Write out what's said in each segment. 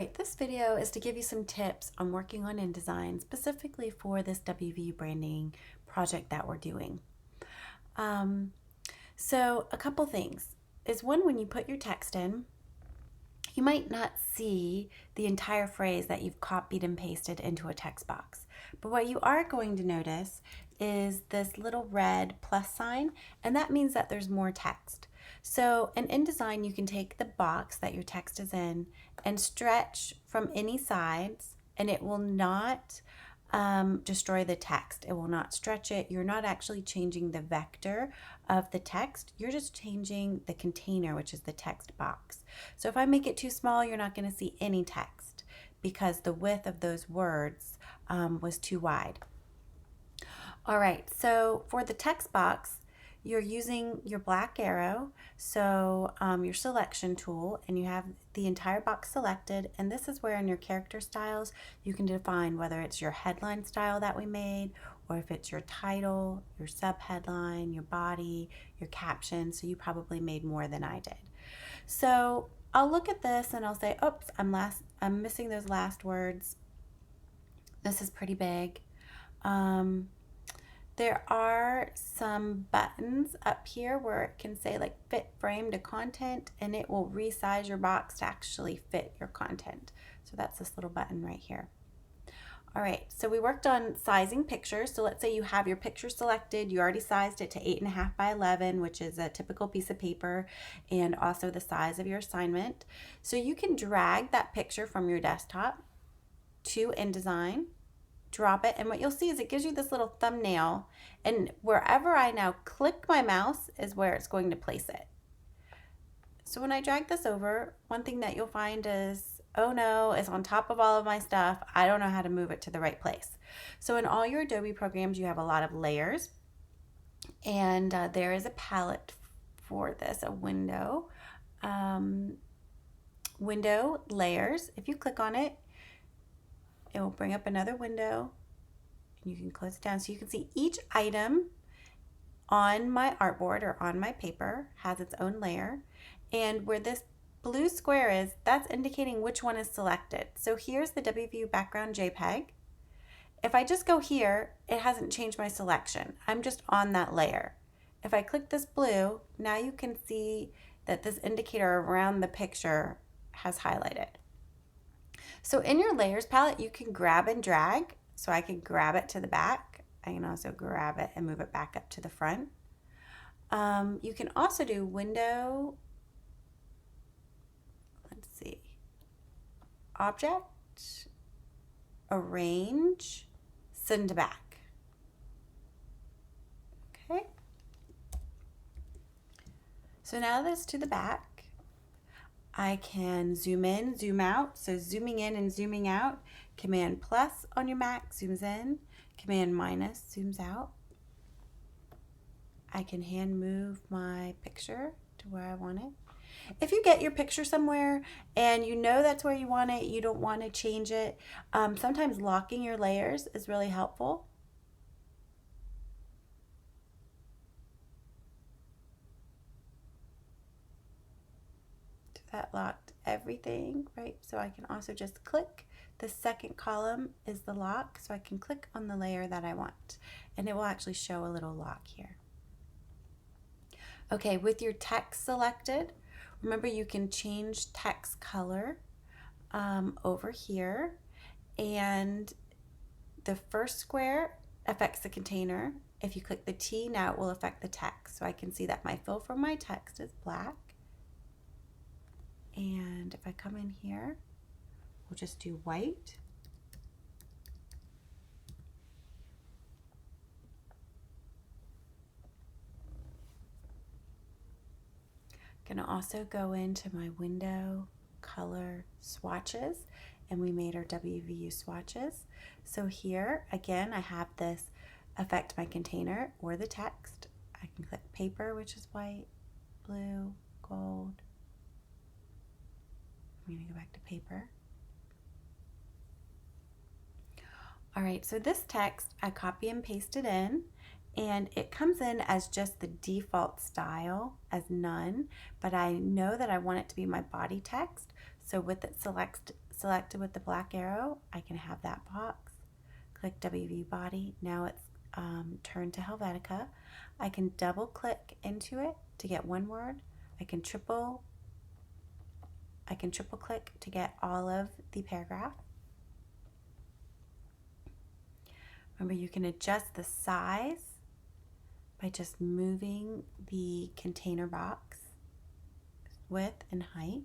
This video is to give you some tips on working on InDesign specifically for this WVU branding project that we're doing. So a couple things is one, when you put your text in, you might not see the entire phrase that you've copied and pasted into a text box. But what you are going to notice is this little red plus sign, and that means that there's more text. So in InDesign, you can take the box that your text is in and stretch from any sides, and it will not destroy the text. It will not stretch it. You're not actually changing the vector of the text. You're just changing the container, which is the text box. So if I make it too small, you're not going to see any text because the width of those words was too wide. All right, so for the text box, you're using your black arrow, so your selection tool, and you have the entire box selected, and this is where in your character styles you can define whether it's your headline style that we made, or if it's your title, your subheadline, your body, your caption. So you probably made more than I did. So I'll look at this and I'll say, oops, I'm missing those last words. This is pretty big. There are some buttons up here where it can say like fit frame to content, and it will resize your box to actually fit your content. So that's this little button right here. All right, so we worked on sizing pictures. So let's say you have your picture selected. You already sized it to 8.5 by 11, which is a typical piece of paper, and also the size of your assignment. So you can drag that picture from your desktop to InDesign, drop it, and what you'll see is it gives you this little thumbnail, and wherever I now click my mouse is where it's going to place it. So when I drag this over, one thing that you'll find is, oh no, it's on top of all of my stuff. I don't know how to move it to the right place. So in all your Adobe programs, you have a lot of layers, and there is a palette for this, a window layers. If you click on it, it will bring up another window, and you can close it down so you can see each item on my artboard or on my paper has its own layer, and where this blue square is, that's indicating which one is selected. So here's the WVU background JPEG. If I just go here, it hasn't changed my selection. I'm just on that layer. If I click this blue, now you can see that this indicator around the picture has highlighted. So in your layers palette, you can grab and drag. So I can grab it to the back. I can also grab it and move it back up to the front. You can also do window, let's see, object, arrange, send to back. Okay. So now that's to the back. I can zoom in, zoom out. So zooming in and zooming out. Command plus on your Mac zooms in. Command minus zooms out. I can hand move my picture to where I want it. If you get your picture somewhere and you know that's where you want it, you don't want to change it, sometimes locking your layers is really helpful. That locked everything, right? So I can also just click. The second column is the lock, so I can click on the layer that I want, and it will actually show a little lock here. Okay, with your text selected, remember you can change text color over here, and the first square affects the container. If you click the T, now it will affect the text. So I can see that my fill for my text is black. And if I come in here, we'll just do white. Gonna also go into my window color swatches, and we made our WVU swatches. So here, again, I have this affect my container or the text. I can click paper, which is white, blue, gold. I'm going to go back to paper. All right, so this text, I copy and paste it in, and it comes in as just the default style as none, but I know that I want it to be my body text. So with it selected with the black arrow, I can have that box. Click WV body. Now it's turned to Helvetica. I can double click into it to get one word. I can triple click to get all of the paragraph. Remember, you can adjust the size by just moving the container box width and height.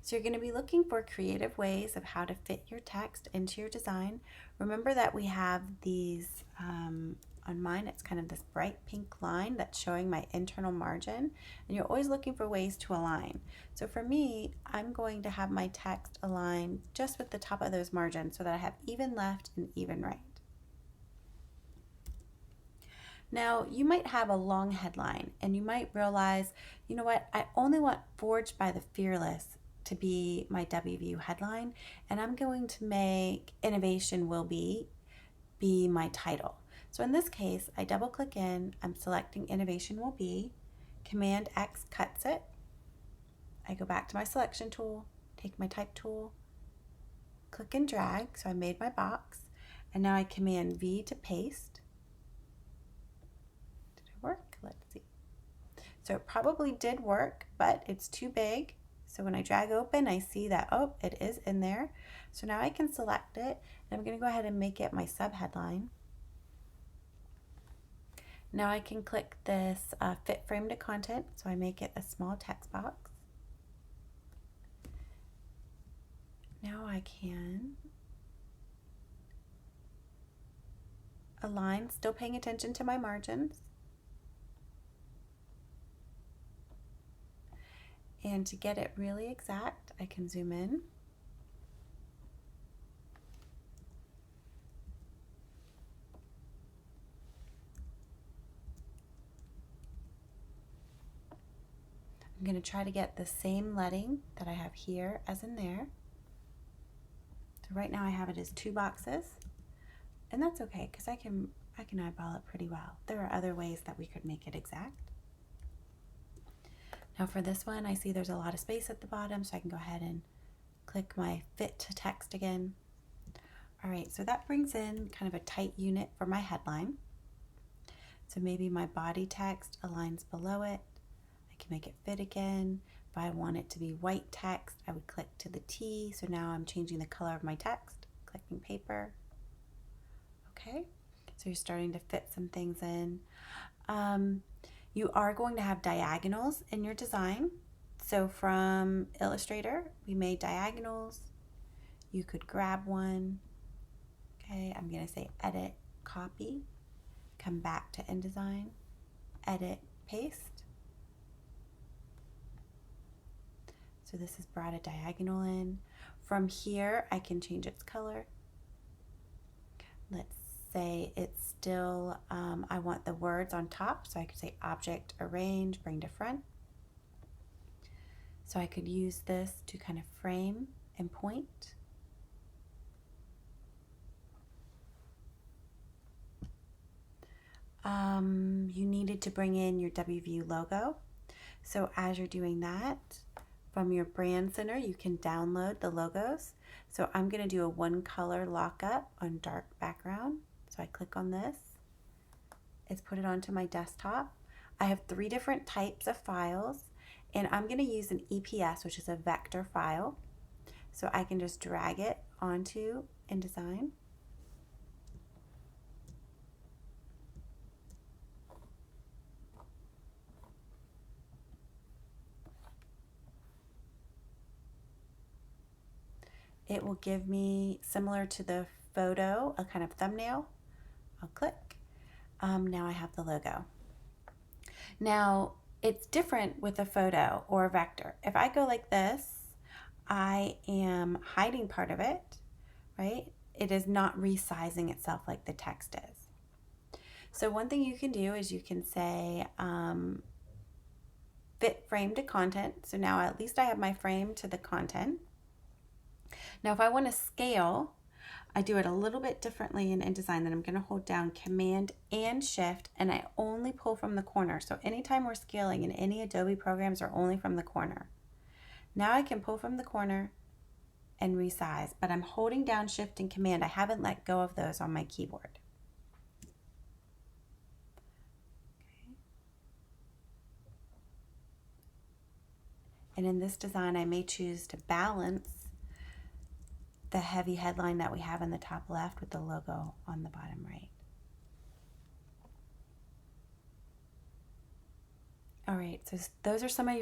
So you're going to be looking for creative ways of how to fit your text into your design. Remember that we have these, on mine it's kind of this bright pink line that's showing my internal margin, and you're always looking for ways to align. So for me, I'm going to have my text align just with the top of those margins so that I have even left and even right. Now, you might have a long headline and you might realize, you know what, I only want Forged by the Fearless to be my WVU headline, and I'm going to make Innovation Will Be my title. So in this case, I double click in, I'm selecting Innovation Will Be, Command X cuts it, I go back to my selection tool, take my type tool, click and drag, so I made my box, and now I Command V to paste. Work? Let's see. So it probably did work, but it's too big. So when I drag open, I see that, oh, it is in there. So now I can select it, and I'm going to go ahead and make it my subheadline. Now I can click this fit frame to content, so I make it a small text box. Now I can align, still paying attention to my margins. And to get it really exact, I can zoom in. I'm going to try to get the same leading that I have here as in there. So right now I have it as 2 boxes, and that's okay because I can eyeball it pretty well. There are other ways that we could make it exact. Now for this one, I see there's a lot of space at the bottom, so I can go ahead and click my fit to text again. All right, so that brings in kind of a tight unit for my headline. So maybe my body text aligns below it. I can make it fit again. If I want it to be white text, I would click to the T. So now I'm changing the color of my text, clicking paper. Okay, so you're starting to fit some things in. You are going to have diagonals in your design. So from Illustrator, we made diagonals. You could grab one. Okay, I'm going to say edit, copy, come back to InDesign, edit, paste. So this has brought a diagonal in. From here, I can change its color. Let's say it's still, I want the words on top, so I could say object, arrange, bring to front. So I could use this to kind of frame and point. You needed to bring in your WVU logo. So as you're doing that, from your brand center, you can download the logos. So I'm going to do a 1-color lockup on dark background. So I click on this. It's put it onto my desktop. I have 3 different types of files, and I'm going to use an EPS, which is a vector file. So I can just drag it onto InDesign. It will give me, similar to the photo, a kind of thumbnail. I'll click. Now I have the logo. Now, it's different with a photo or a vector. If I go like this, I am hiding part of it, right? It is not resizing itself like the text is. So one thing you can do is you can say fit frame to content. So now at least I have my frame to the content. Now if I want to scale, I do it a little bit differently in InDesign. Then I'm going to hold down Command and Shift, and I only pull from the corner. So anytime we're scaling in any Adobe programs are only from the corner. Now I can pull from the corner, and resize, but I'm holding down Shift and Command. I haven't let go of those on my keyboard. And in this design, I may choose to balance the heavy headline that we have in the top left with the logo on the bottom right. All right, so those are some of your